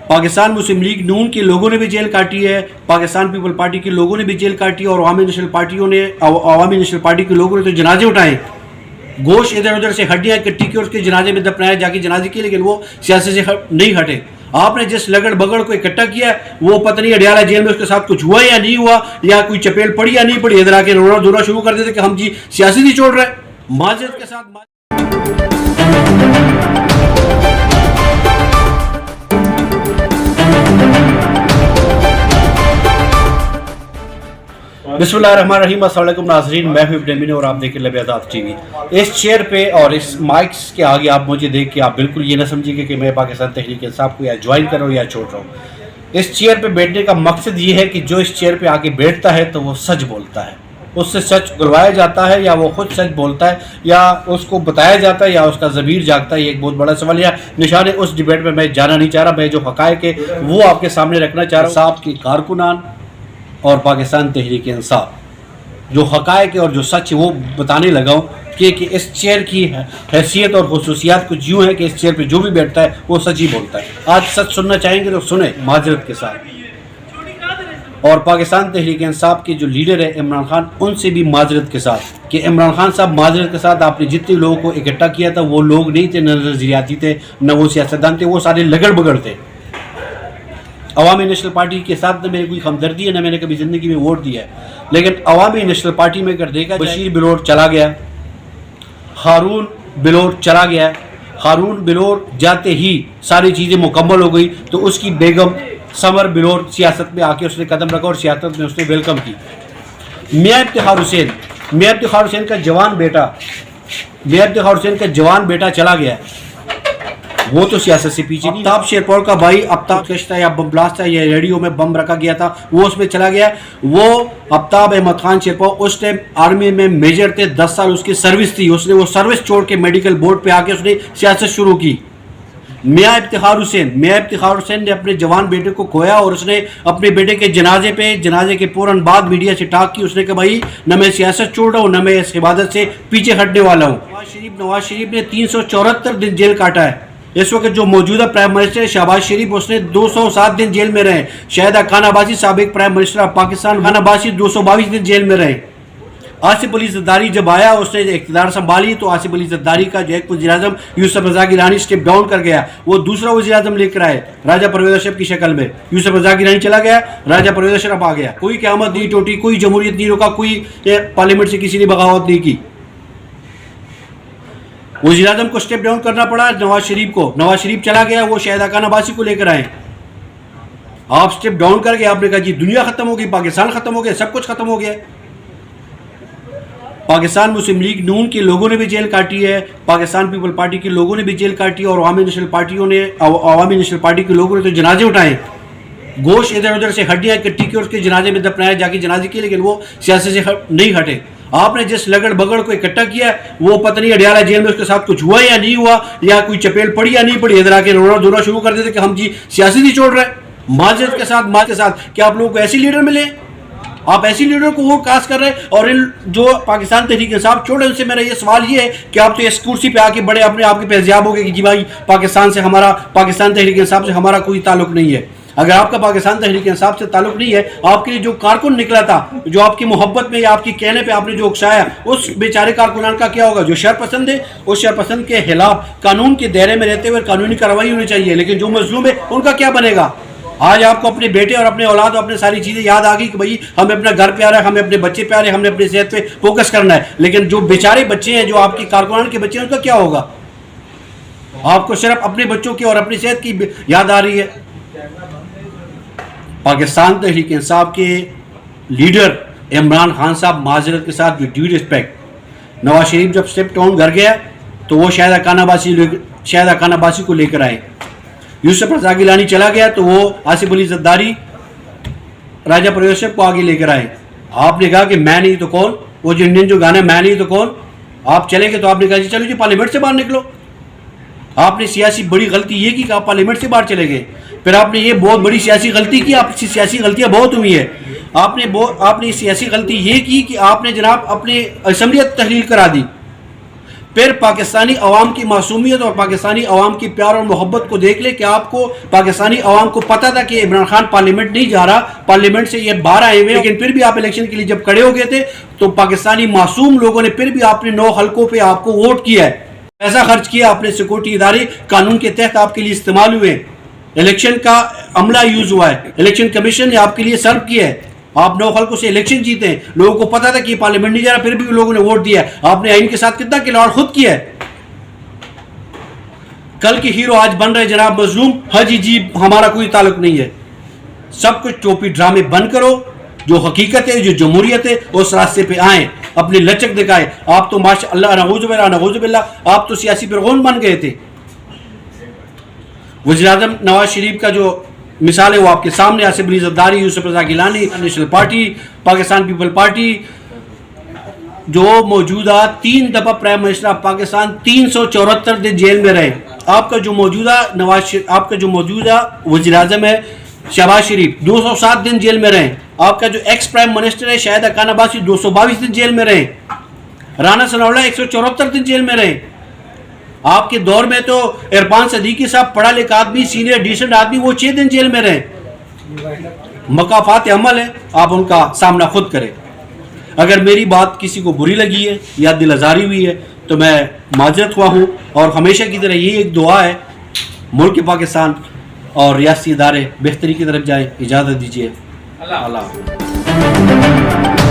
पाकिस्तान मुस्लिम league नून के लोगों ने भी जेल काटी है, पाकिस्तान पीपल पार्टी के लोगों ने भी जेल काटी और अवामी नेशनल पार्टी के लोगों ने तो जनाजे उठाए, गोश्त इधर उधर से हड्डियाँ इकट्ठी की और उसके जनाजे में दफनाया जाके जनाजे की, लेकिन वो सियासत से नहीं हटे। आपने जिस लगड़ बगड़ को इकट्ठा किया वो पता नहीं अडियाला जेल में उसके साथ कुछ हुआ या नहीं हुआ, या कोई चपेल पड़ी या नहीं पड़ी, इधर आके रोना धोना शुरू कर देते कि हम जी सियासी नहीं छोड़ रहे। माजरत के साथ बिस्मिल्लाहिर्रहमानिर्रहीम, अस्सलाम वालेकुम नाज़रीन, मैं हूं इब्न अमीन और आप देख रहे हैं आज़ाद टीवी। इस चेयर पे और इस माइक्स के आगे आप मुझे देख के आप बिल्कुल ये ना समझिएगा कि मैं पाकिस्तान तहरीक इंसाफ को या ज्वाइन कर रहा हूँ या छोड़ रहा हूँ। इस चेयर पे बैठने का मकसद ये है कि जो इस चेयर पे आके बैठता है तो वो सच बोलता है, उससे सच बुलवाया जाता है या वो खुद सच बोलता है या उसको बताया जाता है या उसका ज़मीर जागता है। ये एक बहुत बड़ा सवाल है। निशान है उस डिबेट में मैं जाना नहीं चाह रहा, मैं जो हक़ाइक़ है वो आपके सामने रखना चाह रहा हूँ। इंसाफ के कारकुनान और पाकिस्तान तहरीक इंसाफ जो हक़ाइक़ है और जो सच है वो बताने लगा हूँ कि इस चेयर की हैसियत और खुसूसियात कुछ यूँ है कि इस चेयर पे जो भी बैठता है वो सच ही बोलता है। आज सच सुनना चाहेंगे तो सुने माजरत के साथ। और पाकिस्तान तहरीक इंसाफ के जो लीडर है इमरान खान, उनसे भी माजरत के साथ कि इमरान खान साहब माजरत के साथ आपने जितने लोगों को इकट्ठा किया था वो लोग नहीं थे, न नज़रियाती थे, न वो सियासतदान थे, वो सारे लगड़ बगड़ थे। अवामी नेशनल पार्टी के साथ न मेरी कोई हमदर्दी है, न मैंने कभी ज़िंदगी में वोट दिया है, लेकिन अवामी नेशनल पार्टी में अगर देखा बशीर बिलोर चला गया, हारून बिलोर चला गया, हारून बिलोर जाते ही सारी चीज़ें मुकम्मल हो गई तो उसकी बेगम समर बिलोर सियासत में आके उसने कदम रखा और सियासत में उसने वेलकम की। मियां इफ्तिखार हुसैन का जवान बेटा चला गया, वो तो सियासत से पीछे नहीं। आफ्ताब शेरपौर का भाई आफ्ताब कश्ता या बम ब्लास्ट था या रेडियो में बम रखा गया था वो उसमें चला गया। वो आफ्ताब अहमद खान शेरपौर उस टाइम आर्मी में मेजर थे, 10 साल उसकी सर्विस थी, उसने वो सर्विस छोड़ के मेडिकल बोर्ड पे आके उसने सियासत शुरू की। मियां इफ्तिखार हुसैन ने अपने जवान बेटे को खोया और उसने अपने बेटे के जनाजे के फौरन बाद मीडिया से टाक की। उसने कहा भाई न मैं सियासत छोड़ रहा हूँ न मैं इस इबादत से पीछे हटने वाला हूँ। नवाज शरीफ ने 374 दिन जेल काटा है। इस वक्त जो मौजूदा प्राइम मिनिस्टर है शहबाज शरीफ, उसने 207 दिन जेल में रहे। शाहिदा खान अब्बासी साबिक prime minister of Pakistan, Khan Abbasi 222 दिन जेल में रहे। आसिफ अली जरदारी जब आया उसने इख्तियार संभाली तो आसिफ अली जरदारी का जो एक वज़ीर-ए-आज़म यूसुफ रज़ा गिलानी स्टेप डाउन कर गया, वो दूसरा वज़ीर-ए-आज़म लेकर आए राजा परवेज़ अशरफ की शक्ल में। यूसुफ रज़ा गिलानी चला गया, राजा परवेज़ अशरफ आ गया। कोई क़यामत नहीं टूटी, कोई जमहूरियत नहीं रोका, कोई पार्लियामेंट से किसी ने बगावत नहीं की। वज़ीर-ए-आज़म को स्टेप डाउन करना पड़ा नवाज शरीफ को। नवाज शरीफ चला गया, वो शाहिदा खान अब्बासी को लेकर आए। आप स्टेप डाउन करके आपने कहा जी दुनिया खत्म हो गई, पाकिस्तान खत्म हो गया, सब कुछ खत्म हो गया। पाकिस्तान मुस्लिम लीग नून के लोगों ने भी जेल काटी है, पाकिस्तान पीपल पार्टी के लोगों ने भी जेल काटी और अवामी नेशनल पार्टी के लोगों ने तो जनाजे उठाए, गोश्त इधर उधर से हड्डियाँ इकट्ठी की और उसके जनाजे में दफनाया जाके जनाजे की, लेकिन वो सियासत से नहीं हटे। आपने जिस लगड़ बगड़ को इकट्ठा किया वो पता नहीं अडियाला जेल में उसके साथ कुछ हुआ या नहीं हुआ, या कोई चपेल पड़ी या नहीं पड़ी, इधर आके रोना धोना शुरू कर देते कि हम जी सियासी नहीं छोड़ रहे। माजरत के साथ क्या आप लोगों को ऐसे लीडर मिले? आप ऐसी लीडर को वोट कास्ट कर रहे हैं। और इन जो पाकिस्तान तहरीक इंसाफ छोड़े उनसे मेरा ये सवाल ये है कि आप तो इस कुर्सी पे आके बड़े अपने आप के पेज़याब हो गए कि जी भाई पाकिस्तान तहरीक इंसाफ से हमारा कोई ताल्लुक नहीं है। अगर आपका पाकिस्तान तहरीक इंसाफ से ताल्लुक नहीं है, आपके लिए जो कारकुन निकला था, जो आपकी मोहब्बत में या आपकी कहने पे आपने जो उकसाया, उस बेचारे कारकुनान का क्या होगा? जो शरपसंद है उस शरपसंद के खिलाफ कानून के दायरे में रहते हुए कानूनी कार्रवाई होनी चाहिए, लेकिन जो मजलूम है उनका क्या बनेगा? आज आपको अपने बेटे और अपने औलाद और अपने सारी चीज़ें याद आ गई कि भाई हमें अपना घर प्यारा है, हमें अपने बच्चे प्यारे, हमने अपनी सेहत पे फोकस करना है, लेकिन जो बेचारे बच्चे हैं, जो आपकी कारकुनान के बच्चे हैं, उनका क्या होगा? आपको सिर्फ अपने बच्चों की और अपनी सेहत की याद आ रही है। पाकिस्तान तहरीक इंसाफ के लीडर इमरान खान साहब माजरत के साथ with due respect, Nawaz Sharif जब स्टेप डाउन कर गया तो वो शाहिदा खान अब्बासी को लेकर आए। यूसुफ रज़ा गिलानी चला गया तो वो आसिफ अली जरदारी राजा परवेज़ अशरफ को आगे लेकर आए। आपने कहा कि मैं नहीं तो कौन, वो जो इंडियन जो गाना मैं नहीं तो कौन, आप चले गए तो आपने कहा चलो जी पार्लियामेंट से बाहर निकलो। आपने सियासी बड़ी गलती ये की कि आप पार्लियामेंट से बाहर चले गए। फिर आपने ये बहुत बड़ी सियासी गलती की, आपकी सियासी गलतियां बहुत हुई है। आपने सियासी गलती ये की कि आपने जनाब अपनी असम्बलियत तहलील करा दी। پھر پاکستانی عوام کی معصومیت اور پاکستانی عوام کی پیار اور محبت کو دیکھ لے کہ آپ کو پاکستانی عوام کو پتا تھا کہ عمران خان پارلیمنٹ نہیں جا رہا, پارلیمنٹ سے یہ باہر آئے ہوئے, لیکن پھر بھی آپ الیکشن کے لیے جب کھڑے ہو گئے تھے تو پاکستانی معصوم لوگوں نے پھر بھی آپ نے 9 حلقوں پہ آپ کو ووٹ کیا ہے, پیسہ خرچ کیا, آپ نے سیکورٹی ادارے قانون کے تحت آپ کے لیے استعمال ہوئے, الیکشن کا عملہ یوز ہوا ہے, الیکشن کمیشن نے آپ کے لیے سرو کیا ہے, آپ 9 حلقوں سے الیکشن جیتے ہیں, لوگوں کو پتا تھا کہ یہ پارلیمنٹ نہیں جا رہا, پھر بھی لوگوں نے ووٹ دیا ہے, آپ نے آئین کے ساتھ کتنا کھلواڑ خود کیا ہے. کل کے ہیرو آج بن رہے جناب مظلوم, حجی جی ہمارا کوئی تعلق نہیں ہے, سب کچھ ٹوپی ڈرامے بند کرو, جو حقیقت ہے جو جمہوریت ہے اس راستے پہ آئیں, اپنی لچک دکھائیں. آپ تو ماشاء اللہ نعوذ باللہ آپ تو سیاسی فرعون بن گئے تھے. وزیر اعظم نواز شریف کا جو مثال ہے وہ آپ کے سامنے, Asif Ali Zardari, Yousuf Raza Gilani, national party, Pakistan people party, جو موجودہ 3 دفعہ پرائم منسٹر آف پاکستان 374 دن جیل میں رہے. آپ کا جو موجودہ وزیر اعظم ہے شہباز شریف 207 دن جیل میں رہے. آپ کا جو ایکس پرائم منسٹر ہے شاہد حقان عباسی 222 دن جیل میں رہے. رانا ثناء اللہ 174 دن جیل میں رہے. آپ کے دور میں تو عرفان صدیقی صاحب پڑھا لکھا آدمی, سینئر ڈیسنٹ آدمی, وہ 6 دن جیل میں رہے. مکافات عمل ہے, آپ ان کا سامنا خود کریں. اگر میری بات کسی کو بری لگی ہے یا دل آزاری ہوئی ہے تو میں معذرت خواہ ہوں, اور ہمیشہ کی طرح یہ ایک دعا ہے, ملک پاکستان اور ریاستی ادارے بہتری کی طرف جائیں. اجازت دیجیے. اللہ حافظ.